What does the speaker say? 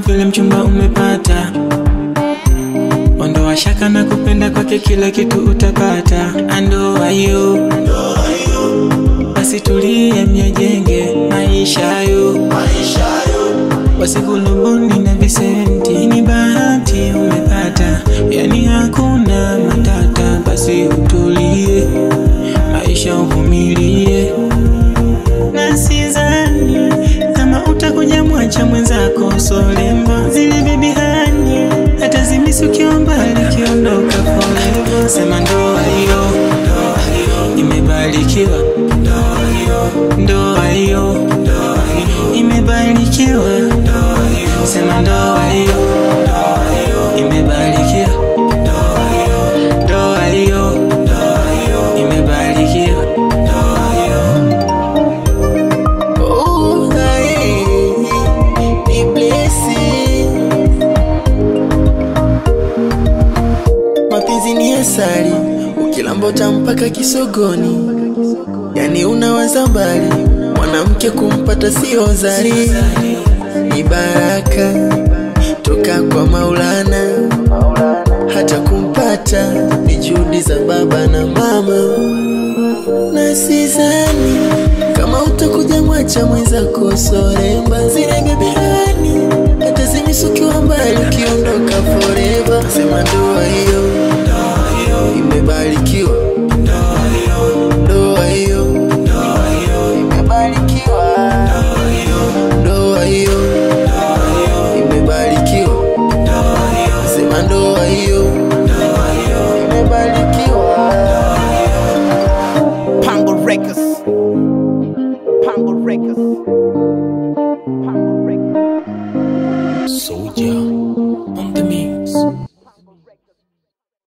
vile mchumba umepata. Ondoa shaka na kupenda kwake kila kitu utapata. Ndoa hiyo, basi tulie mjenge maisha yo. Wasigulubuni na visenti, ni bahati umepata, yani hakuna matata. Basi utulie, maisha uvumilie. Na sizani kama utakuja mwacha mwenzako solemba. Zile baby hani hata zimisi ukiwa mbali kiondoka forever. Sema ndoa hiyo, imebarikiwa. Ndoa hiyo, imebarikiwa. Sema ndoa hiyo, imebarikiwa. Ndoa hiyo, imebarikiwa. Oh, ni blessing. Mapenzi ni asali, ukilamba utampaka kisogoni. Yani unawaza mbali, mwanamke kumpata sio zari. Ni baraka toka kwa Maulana, hata kumpata ni juhudi za baba na mama. Na sizani kama utakuja mwacha mwenzako soremba. Zile baby hani hata zimisukiwa mbali ukiondoka forever. Sema ndoa hiyo, imebarikiwa.